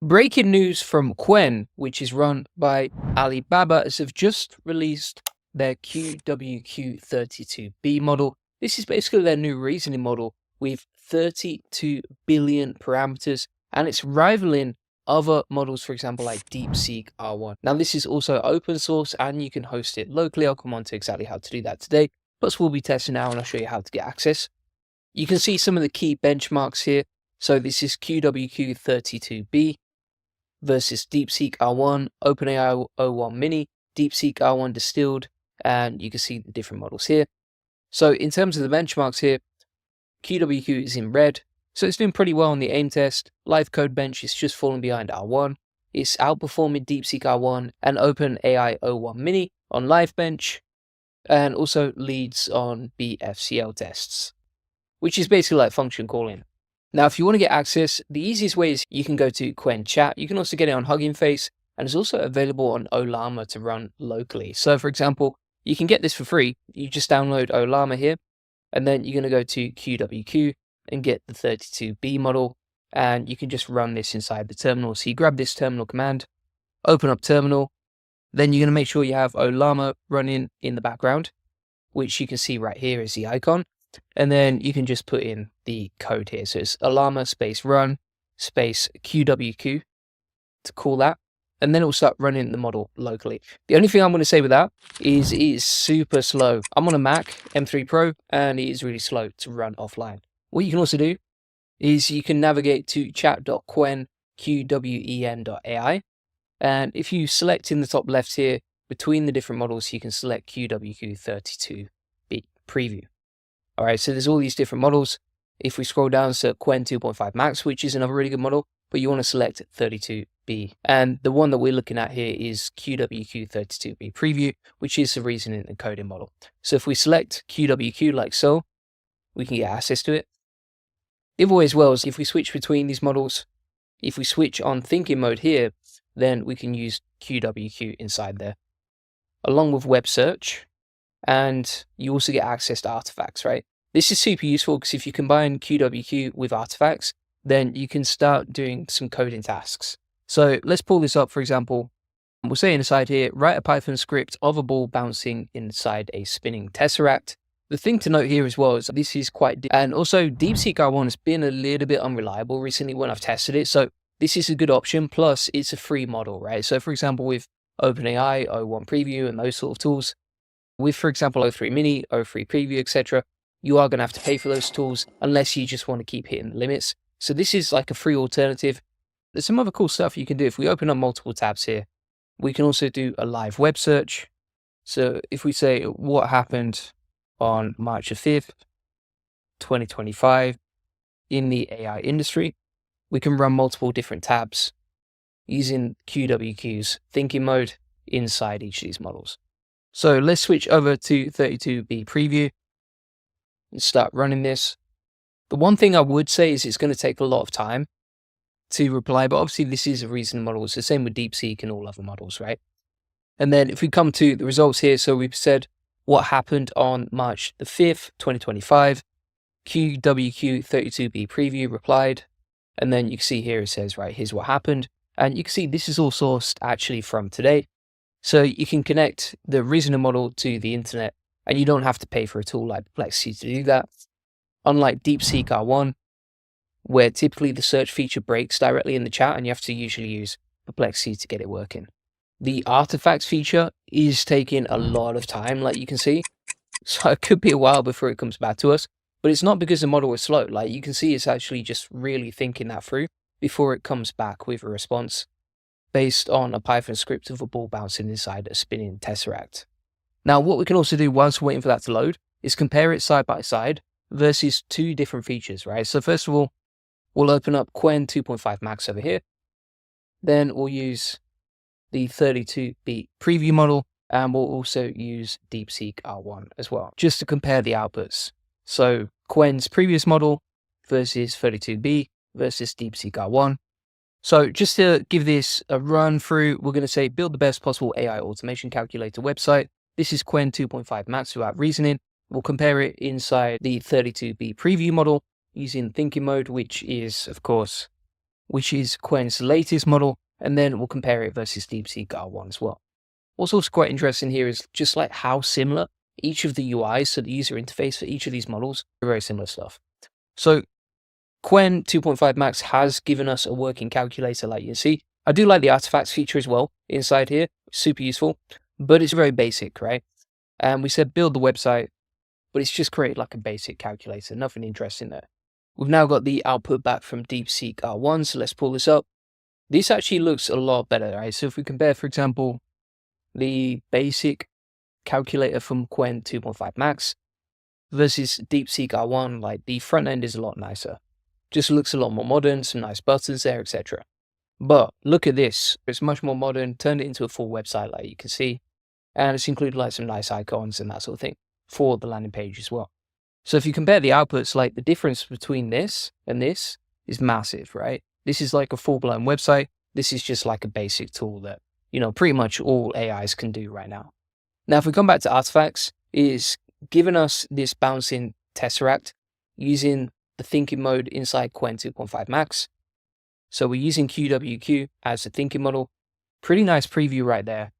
Breaking news from Qwen, which is run by Alibaba, as have just released their QwQ-32B model. This is basically their new reasoning model with 32 billion parameters, and it's rivaling other models, for example, like DeepSeek R1. Now, this is also open source and you can host it locally. I'll come on to exactly how to do that today, but we'll be testing now and I'll show you how to get access. You can see some of the key benchmarks here. So this is QwQ-32B versus DeepSeek R1, OpenAI O1 Mini, DeepSeek R1 Distilled, and you can see the different models here. So in terms of the benchmarks here, QwQ is in red, so it's doing pretty well on the AIM test. Live code bench is just falling behind R1. It's outperforming DeepSeek R1 and OpenAI O1 Mini on live bench, and also leads on BFCL tests, which is basically like function calling. Now, if you want to get access, the easiest way is you can go to Qwen Chat. You can also get it on Hugging Face, and it's also available on Ollama to run locally. So, for example, you can get this for free. You just download Ollama here, and then you're going to go to QwQ and get the 32B model, and you can just run this inside the terminal. So you grab this terminal command, open up terminal, then you're going to make sure you have Ollama running in the background, which you can see right here is the icon. And then you can just put in the code here. So it's Ollama space run space QwQ to call that. And then it'll start running the model locally. The only thing I'm going to say with that is it is super slow. I'm on a Mac M3 Pro and it is really slow to run offline. What you can also do is you can navigate to chat.qwen.ai. And if you select in the top left here between the different models, you can select QwQ-32B preview. All right, so there's all these different models. If we scroll down to Qwen 2.5 Max, which is another really good model, but you want to select 32B. And the one that we're looking at here is QwQ-32B Preview, which is the reasoning and coding model. So if we select QwQ like so, we can get access to it. The other way as well is if we switch between these models, if we switch on thinking mode here, then we can use QwQ inside there, along with web search. And you also get access to artifacts, right? This is super useful because if you combine QwQ with artifacts, then you can start doing some coding tasks. So let's pull this up, for example. We'll say inside here, write a Python script of a ball bouncing inside a spinning tesseract. The thing to note here as well is this is quite and also DeepSeek R1 has been a little bit unreliable recently when I've tested it. So this is a good option. Plus it's a free model, right? So for example, with OpenAI, O1 Preview and those sort of tools, with, for example, O3 Mini, O3 Preview, etc., you are going to have to pay for those tools unless you just want to keep hitting the limits. So this is like a free alternative. There's some other cool stuff you can do. If we open up multiple tabs here, we can also do a live web search. So if we say what happened on March 5th, 2025 in the AI industry, we can run multiple different tabs using QwQ's thinking mode inside each of these models. So let's switch over to 32B Preview and start running this. The one thing I would say is it's going to take a lot of time to reply, but obviously this is a reasoning model. It's the same with DeepSeek and all other models, right? And then if we come to the results here, so we've said what happened on March the 5th, 2025, QwQ-32B Preview replied, and then you can see here it says, right, here's what happened. And you can see this is all sourced actually from today. So you can connect the reasoning model to the internet and you don't have to pay for a tool like Perplexity to do that. Unlike DeepSeek R1, where typically the search feature breaks directly in the chat and you have to usually use Perplexity to get it working. The artifacts feature is taking a lot of time, like you can see. So it could be a while before it comes back to us, but it's not because the model is slow. Like you can see, it's actually just really thinking that through before it comes back with a response based on a Python script of a ball bouncing inside a spinning tesseract. Now, what we can also do whilst we're waiting for that to load is compare it side by side versus two different features, right? So first of all, we'll open up Qwen 2.5 Max over here. Then we'll use the 32B preview model, and we'll also use DeepSeek R1 as well, just to compare the outputs. So Qwen's previous model versus 32B versus DeepSeek R1. So just to give this a run through, we're going to say build the best possible AI automation calculator website. This is Qwen 2.5 Max without reasoning. We'll compare it inside the 32B preview model using thinking mode, which is, of course, which is Qwen's latest model, and then we'll compare it versus DeepSeek R1 as well. What's also quite interesting here is just like how similar each of the UIs, so the user interface for each of these models, are very similar stuff. So Qwen 2.5 Max has given us a working calculator, like you can see. I do like the artifacts feature as well inside here, super useful, but it's very basic, right? And we said build the website, but it's just created like a basic calculator, nothing interesting there. We've now got the output back from DeepSeek R1, so let's pull this up. This actually looks a lot better, right? So if we compare, for example, the basic calculator from Qwen 2.5 Max versus DeepSeek R1, like the front end is a lot nicer. Just looks a lot more modern, some nice buttons there, etc. But look at this, it's much more modern, turned it into a full website like you can see. And it's included like some nice icons and that sort of thing for the landing page as well. So if you compare the outputs, like the difference between this and this is massive, right? This is like a full-blown website. This is just like a basic tool that, you know, pretty much all AIs can do right now. Now, if we come back to artifacts, it's given us this bouncing tesseract using the thinking mode inside Qwen 2.5 Max. So we're using QwQ as the thinking model. Pretty nice preview right there.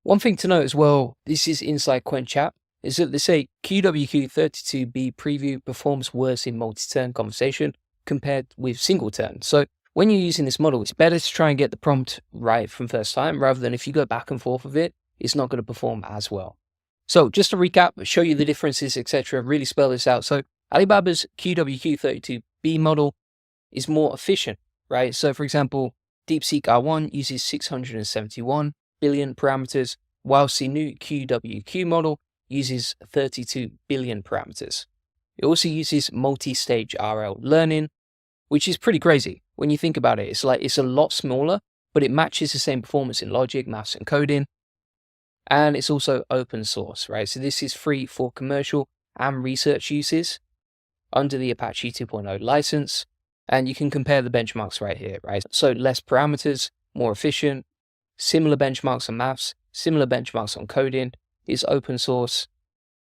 One thing to note as well, this is inside Qwen chat, is that they say QwQ-32B preview performs worse in multi-turn conversation compared with single turn. So when you're using this model, it's better to try and get the prompt right from first time, rather than if you go back and forth with it, it's not going to perform as well. So just to recap, show you the differences, etc., really spell this out. So Alibaba's QwQ-32B model is more efficient, right? So for example, DeepSeek R1 uses 671 billion parameters, whilst the new QwQ model uses 32 billion parameters. It also uses multi-stage RL learning, which is pretty crazy. When you think about it, it's a lot smaller, but it matches the same performance in logic, maths, and coding. And it's also open source, right? So this is free for commercial and research uses under the Apache 2.0 license. And you can compare the benchmarks right here, right? So less parameters, more efficient, similar benchmarks on maths, similar benchmarks on coding, is open source,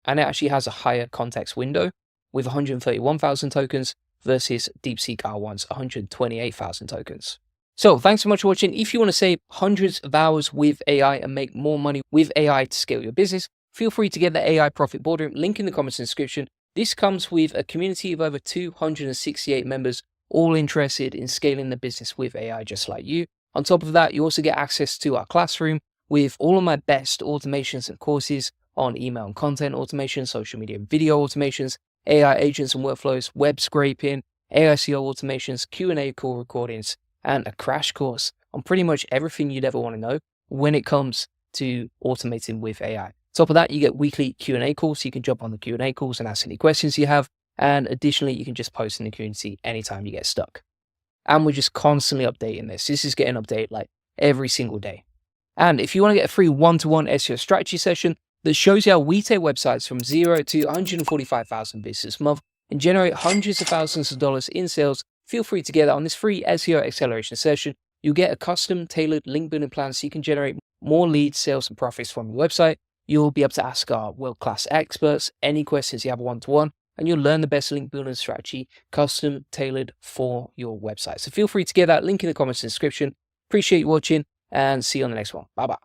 and it actually has a higher context window with 131,000 tokens versus DeepSeek R1's 128,000 tokens. So thanks so much for watching. If you want to save hundreds of hours with AI and make more money with AI to scale your business, feel free to get the AI Profit Boardroom, link in the comments and description. This comes with a community of over 268 members, all interested in scaling the business with AI just like you. On top of that, you also get access to our classroom with all of my best automations and courses on email and content automation, social media and video automations, AI agents and workflows, web scraping, AI SEO automations, Q&A call recordings, and a crash course on pretty much everything you'd ever want to know when it comes to automating with AI. On top of that, you get weekly Q&A calls, so you can jump on the Q&A calls and ask any questions you have. And additionally, you can just post in the community anytime you get stuck. And we're just constantly updating this. This is getting updated like every single day. And if you want to get a free one-to-one SEO strategy session that shows you how we take websites from 0 to 145,000 visitors a month and generate hundreds of thousands of dollars in sales, feel free to get that on this free SEO acceleration session. You'll get a custom tailored link building plan so you can generate more leads, sales, and profits from your website. You'll be able to ask our world-class experts any questions you have one-to-one, and you'll learn the best link building strategy custom tailored for your website. So feel free to get that link in the comments and description. Appreciate you watching, and see you on the next one. Bye-bye.